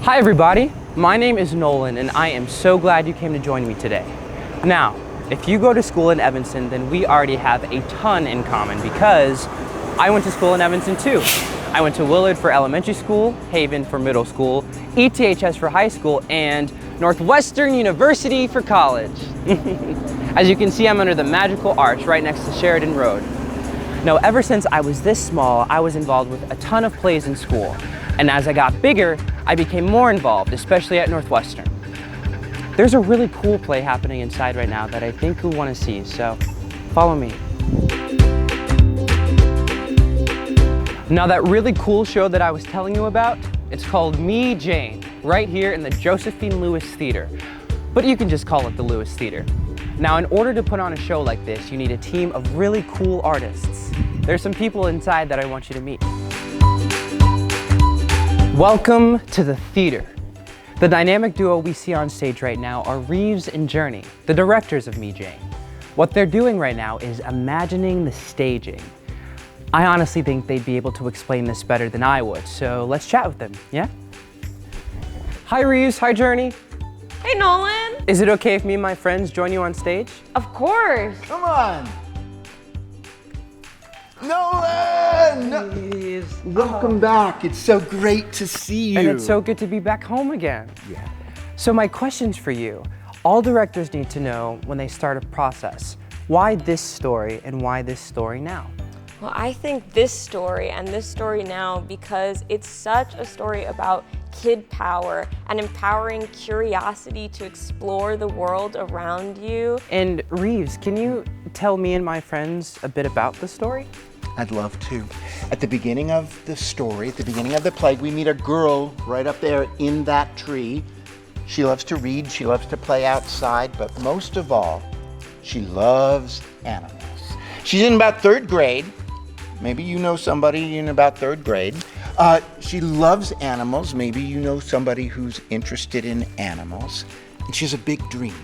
Hi everybody, my name is Nolan and I am so glad you came to join me today. Now, if you go to school in Evanston, then we already have a ton in common because I went to school in Evanston too. I went to Willard for elementary school, Haven for middle school, ETHS for high school, and Northwestern University for college. As you can see, I'm under the magical arch right next to Sheridan Road. Now, ever since I was this small, I was involved with a ton of plays in school. And as I got bigger, I became more involved, especially at Northwestern. There's a really cool play happening inside right now that I think you'll want to see, so follow me. Now that really cool show that I was telling you about, it's called Me, Jane, right here in the Josephine Lewis Theater. But you can just call it the Lewis Theater. Now, in order to put on a show like this, you need a team of really cool artists. There's some people inside that I want you to meet. Welcome to the theater. The dynamic duo we see on stage right now are Reeves and Journey, the directors of Me, Jane. What they're doing right now is imagining the staging. I honestly think they'd be able to explain this better than I would, so let's chat with them, yeah? Hi Reeves, hi Journey. Hey Nolan. Is it okay if me and my friends join you on stage? Of course. Come on. Nolan! Please. Welcome back. It's so great to see you. And it's so good to be back home again. Yeah. So my question's for you. All directors need to know when they start a process. Why this story and why this story now? Well, I think this story and this story now because it's such a story about kid power and empowering curiosity to explore the world around you. And Reeves, can you tell me and my friends a bit about the story? I'd love to. At the beginning of the story, at the beginning of the play, we meet a girl right up there in that tree. She loves to read, she loves to play outside, but most of all, she loves animals. She's in about third grade. Maybe you know somebody in about third grade. She loves animals. Maybe you know somebody who's interested in animals. And she has a big dream.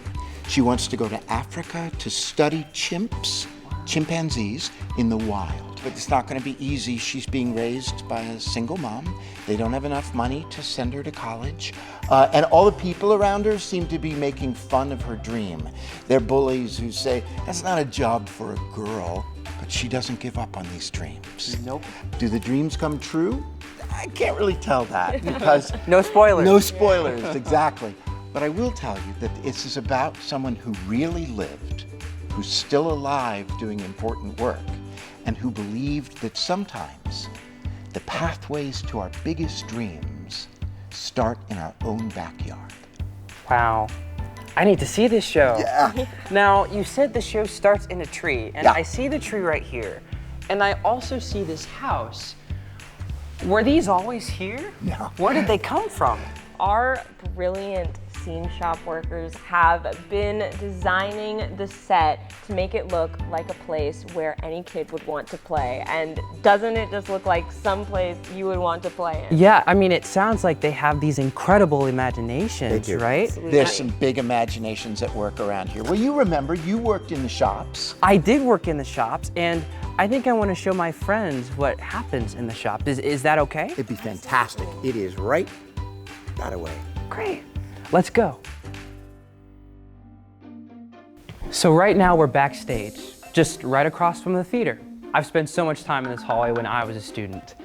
She wants to go to Africa to study chimpanzees in the wild. But it's not going to be easy. She's being raised by a single mom. They don't have enough money to send her to college. And all the people around her seem to be making fun of her dream. They're bullies who say, that's not a job for a girl. But she doesn't give up on these dreams. Nope. Do the dreams come true? I can't really tell that because... No spoilers. No spoilers, exactly. But I will tell you that this is about someone who really lived, who's still alive doing important work, and who believed that sometimes the pathways to our biggest dreams start in our own backyard. Wow. I need to see this show. Yeah. Now, you said the show starts in a tree, and Yeah. I see the tree right here. And I also see this house. Were these always here? No. Where did they come from? Our brilliant scene shop workers have been designing the set to make it look like a place where any kid would want to play. And doesn't it just look like some place you would want to play in? Yeah, I mean, it sounds like they have these incredible imaginations, They do. right? Absolutely. There's some big imaginations at work around here. Well, you remember, you worked in the shops. I did work in the shops, and I think I want to show my friends what happens in the shop. Is that okay? It'd be fantastic. It is right that away. Great. Let's go. So right now we're backstage, just right across from the theater. I've spent so much time in this hallway when I was a student.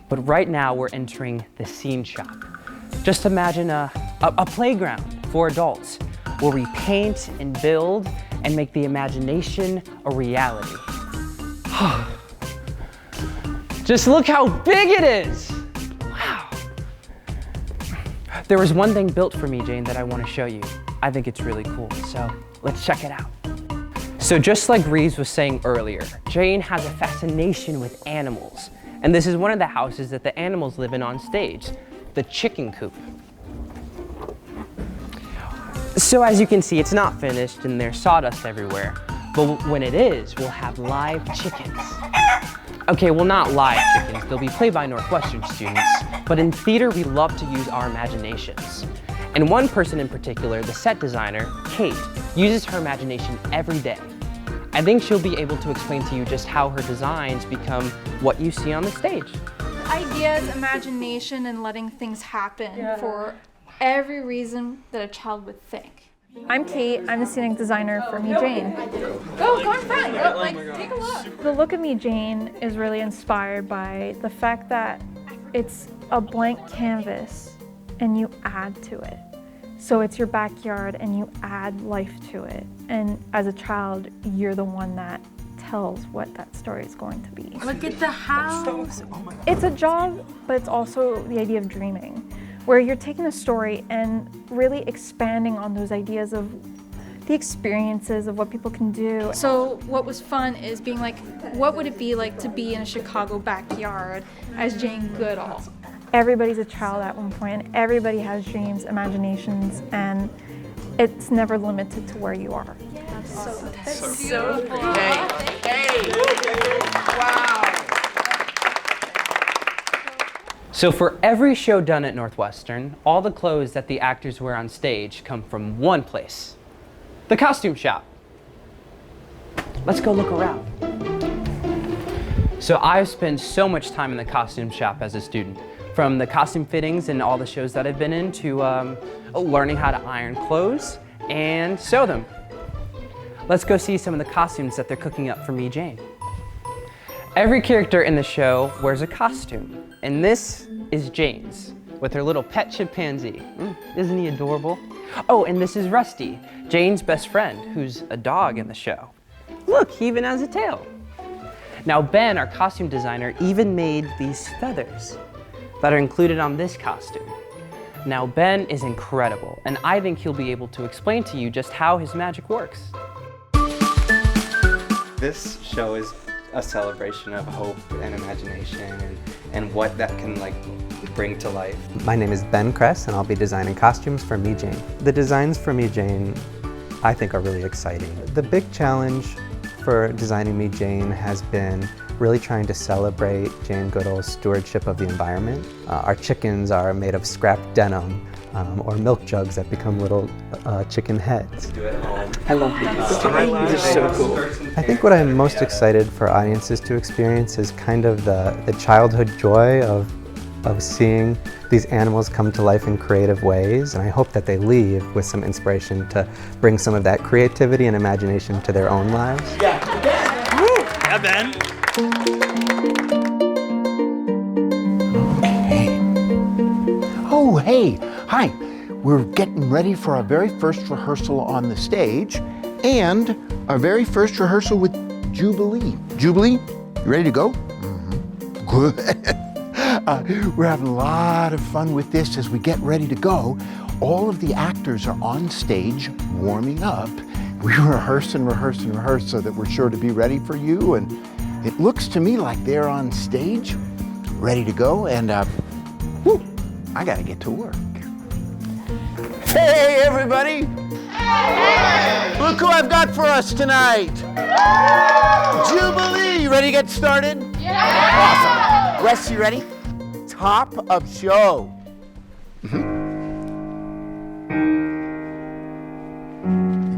But right now we're entering the scene shop. Just imagine a playground for adults where we paint and build and make the imagination a reality. Just look how big it is. Wow. There was one thing built for me, Jane, that I want to show you. I think it's really cool, so let's check it out. So just like Reeves was saying earlier, Jane has a fascination with animals. And this is one of the houses that the animals live in on stage, the chicken coop. So as you can see, it's not finished and there's sawdust everywhere. But when it is, we'll have live chickens. Okay, well, not live chickens. They'll be played by Northwestern students. But in theater, we love to use our imaginations. And one person in particular, the set designer, Kate, uses her imagination every day. I think she'll be able to explain to you just how her designs become what you see on the stage. Ideas, imagination, and letting things happen for every reason that a child would think. I'm Kate. I'm the scenic designer for Me Jane. Go in front. Go, like, take a look. The look of Me Jane is really inspired by the fact that it's a blank canvas and you add to it. So it's your backyard and you add life to it. And as a child, you're the one that tells what that story is going to be. Look at the house. It's a job, but it's also the idea of dreaming, where you're taking a story and really expanding on those ideas of the experiences of what people can do. So what was fun is being like, what would it be like to be in a Chicago backyard as Jane Goodall? Everybody's a child at one point, and everybody has dreams, imaginations, and it's never limited to where you are. That's so cool. Hey, wow. So for every show done at Northwestern, all the clothes that the actors wear on stage come from one place, the costume shop. Let's go look around. So I've spent so much time in the costume shop as a student, from the costume fittings and all the shows that I've been in to learning how to iron clothes and sew them. Let's go see some of the costumes that they're cooking up for Me Jane. Every character in the show wears a costume, and this is Jane's with her little pet chimpanzee. Isn't he adorable? Oh, and this is Rusty, Jane's best friend, who's a dog in the show. Look, he even has a tail. Now Ben, our costume designer, even made these feathers that are included on this costume. Now Ben is incredible, and I think he'll be able to explain to you just how his magic works. This show is a celebration of hope and imagination and what that can bring to life. My name is Ben Kress and I'll be designing costumes for Me Jane. The designs for Me Jane I think are really exciting. The big challenge for designing Me Jane has been really trying to celebrate Jane Goodall's stewardship of the environment. Our chickens are made of scrap denim or milk jugs that become little chicken heads. I love these. These are so cool. I think what I'm most excited for audiences to experience is kind of the childhood joy of seeing these animals come to life in creative ways, and I hope that they leave with some inspiration to bring some of that creativity and imagination to their own lives. Yeah, Ben. Okay. Oh, hey, hi. We're getting ready for our very first rehearsal on the stage and our very first rehearsal with Jubilee. Jubilee, you ready to go? Mm-hmm. Good. We're having a lot of fun with this as we get ready to go. All of the actors are on stage warming up. We rehearse so that we're sure to be ready for you. And it looks to me like they're on stage, ready to go. And I gotta get to work. Hey, everybody! Hey! Look who I've got for us tonight! Jubilee! You ready to get started? Yeah! Awesome. Wes, you ready? Top of show.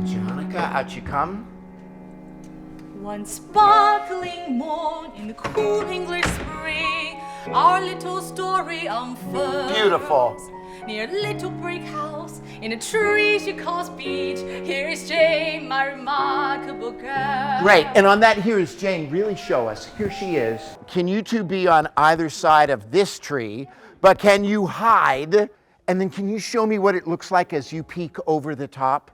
Janica, out you come. One sparkling morn in the cool English spring, our little story unfolds. Beautiful. Near a little brick house in a tree she calls beach. Here is Jane, my remarkable girl. Great, and on that, here is Jane. Really show us. Here she is. Can you two be on either side of this tree, but can you hide? And then can you show me what it looks like as you peek over the top?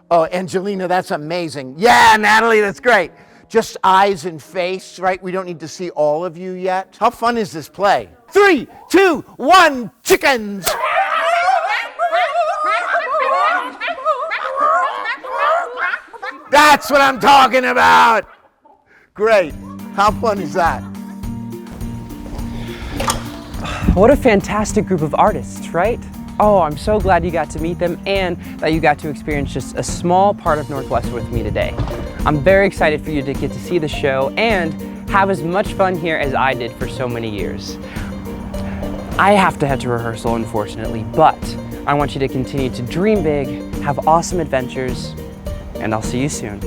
Oh, Angelina, that's amazing. Yeah, Natalie, that's great. Just eyes and face, right? We don't need to see all of you yet. How fun is this play? 3, 2, 1, chickens! That's what I'm talking about! Great. How fun is that? What a fantastic group of artists, right? Oh, I'm so glad you got to meet them and that you got to experience just a small part of Northwestern with me today. I'm very excited for you to get to see the show and have as much fun here as I did for so many years. I have to head to rehearsal, unfortunately, but I want you to continue to dream big, have awesome adventures, and I'll see you soon.